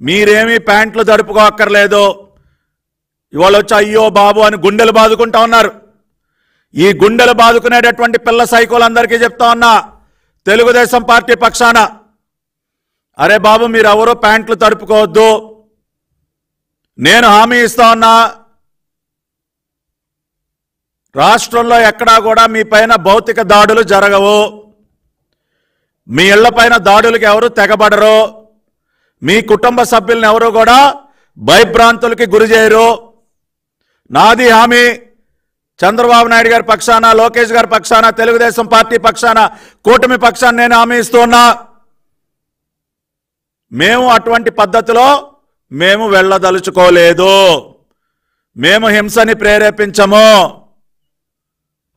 మీరేమీ ప్యాంట్లు తడుపుకోక్కర్లేదు. ఇవాళ వచ్చి అయ్యో బాబు అని గుండెలు బాదుకుంటా ఉన్నారు. ఈ గుండెలు బాదుకునేటటువంటి పిల్ల సైకోలందరికీ చెప్తా ఉన్నా, తెలుగుదేశం పార్టీ పక్షాన, అరే బాబు మీరెవరూ ప్యాంట్లు తడుపుకోవద్దు. నేను హామీ ఇస్తా ఉన్నా, రాష్ట్రంలో ఎక్కడా కూడా మీ పైన భౌతిక దాడులు జరగవు. మీ ఇళ్లపైన దాడులకు ఎవరు తెగబడరు. మీ కుటుంబ సభ్యులను ఎవరు కూడా భయభ్రాంతులకి గురి చేయరు. నాది హామీ. చంద్రబాబు నాయుడు గారి పక్షాన, లోకేష్ గారి పక్షాన, తెలుగుదేశం పార్టీ పక్షాన, కూటమి పక్షాన నేను హామీ ఇస్తున్నా. మేము అటువంటి పద్ధతిలో మేము వెళ్ళదలుచుకోలేదు. మేము హింసని ప్రేరేపించము.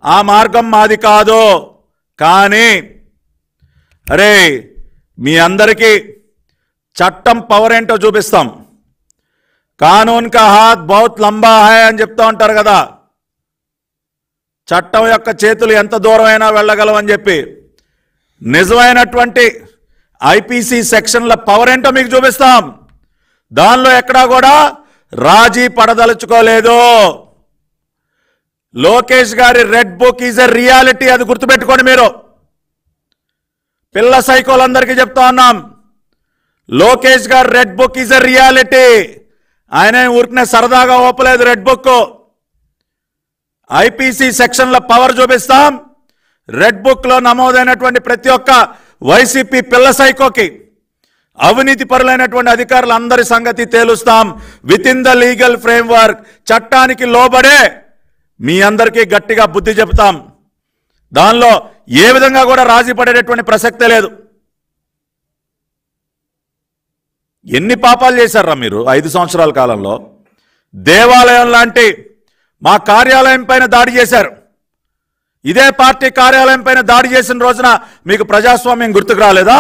ఆ మార్గం మాది కాదు. కానీ అరే మీ అందరికీ చట్టం పవర్ ఏంటో చూపిస్తాం. కానూన్ కా హాత్ బహుత్ లంబా హై అని చెప్తా ఉంటారు కదా. చట్టం యొక్క చేతులు ఎంత దూరమైనా వెళ్ళగలవని చెప్పి నిజమైనటువంటి ఐపీసీ సెక్షన్ల పవర్ ఏంటో మీకు చూపిస్తాం. దానిలో ఎక్కడా కూడా రాజీ పడదలుచుకోలేదు. లోకేష్ గారి red book is a reality. అది గుర్తుపెట్టుకోండి. మీరు పిల్ల సైకోలందరికీ చెప్తా ఉన్నాం, లోకేష్ గారి red book is a reality. ఆయన ఊరికనే సరదాగా ఓపలేదు రెడ్ బుక్. ఐపీసీ సెక్షన్ల పవర్ చూపిస్తాం. రెడ్ బుక్ లో నమోదైనటువంటి ప్రతి ఒక్క వైసీపీ పిల్ల సైకోకి, అవినీతి పరులైనటువంటి అధికారులందరి సంగతి తేలుస్తాం. Within the legal framework, చట్టానికి లోబడే మీ అందరికీ గట్టిగా బుద్ధి చెప్తాం. దానిలో ఏ విధంగా కూడా రాజీ పడేటటువంటి ప్రసక్తే లేదు. ఎన్ని పాపాలు చేశారా మీరు 5 సంవత్సరాల కాలంలో? దేవాలయం లాంటి మా కార్యాలయం పైన దాడి చేశారు. ఇదే పార్టీ కార్యాలయం పైన దాడి చేసిన రోజున మీకు ప్రజాస్వామ్యం గుర్తుకు రాలేదా?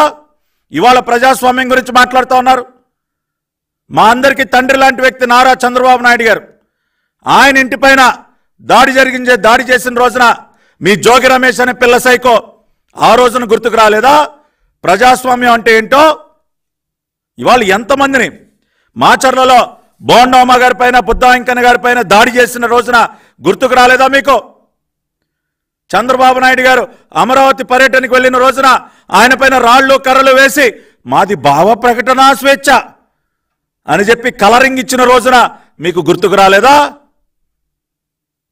ఇవాళ ప్రజాస్వామ్యం గురించి మాట్లాడుతూ ఉన్నారు. మా అందరికీ తండ్రి లాంటి వ్యక్తి నారా చంద్రబాబు నాయుడు గారు, ఆయన ఇంటిపైన దాడి చేసిన రోజున మీ జోగి రమేష్ అనే పిల్ల సైకో ఆ రోజున గుర్తుకు రాలేదా? ప్రజాస్వామ్యం అంటే ఏంటో ఇవాళ ఎంతమందిని మాచర్లలో బోండమ్మ గారి పైన, బుద్ధా వెంకన్న గారి పైన దాడి చేసిన రోజున గుర్తుకు రాలేదా మీకు? చంద్రబాబు నాయుడు గారు అమరావతి పర్యటనకు వెళ్ళిన రోజున ఆయన పైన రాళ్లు కర్రలు వేసి మాది భావ ప్రకటన స్వేచ్ఛ అని చెప్పి కలరింగ్ ఇచ్చిన రోజున మీకు గుర్తుకు రాలేదా?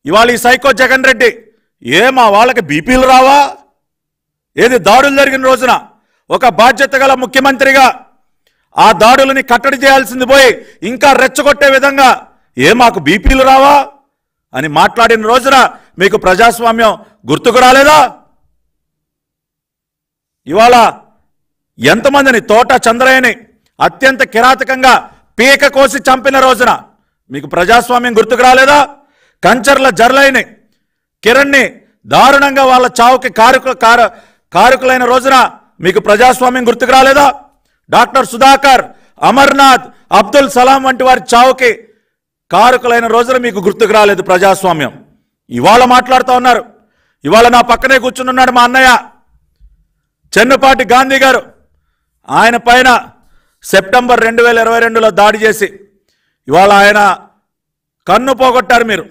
ఇవాళ ఈ సైకో జగన్ రెడ్డి మా వాళ్ళకి బీపీలు రావా? ఏది దాడులు జరిగిన రోజున ఒక బాధ్యత గల ముఖ్యమంత్రిగా ఆ దాడులని కట్టడి చేయాల్సింది పోయి ఇంకా రెచ్చగొట్టే విధంగా మాకు బీపీలు రావా అని మాట్లాడిన రోజున మీకు ప్రజాస్వామ్యం గుర్తుకు రాలేదా? ఇవాళ ఎంతమందిని, తోట చంద్రయ్యని అత్యంత కిరాతకంగా పీక కోసి చంపిన రోజున మీకు ప్రజాస్వామ్యం గుర్తుకు రాలేదా? కంచర్ల జర్లైని, కిరణ్ని దారుణంగా వాళ్ళ చావుకి కారకులైన రోజున మీకు ప్రజాస్వామ్యం గుర్తుకు రాలేదా? డాక్టర్ సుధాకర్, అమర్నాథ్, అబ్దుల్ సలాం వంటి వారి చావుకి కారకులైన రోజున మీకు గుర్తుకు రాలేదు ప్రజాస్వామ్యం. ఇవాళ మాట్లాడుతూ ఉన్నారు. ఇవాళ నా పక్కనే కూర్చున్నాడు మా అన్నయ్య చెన్నుపాటి గాంధీ గారు. ఆయన పైన సెప్టెంబర్ 2022లో దాడి చేసి ఇవాళ ఆయన కన్ను పోగొట్టారు మీరు.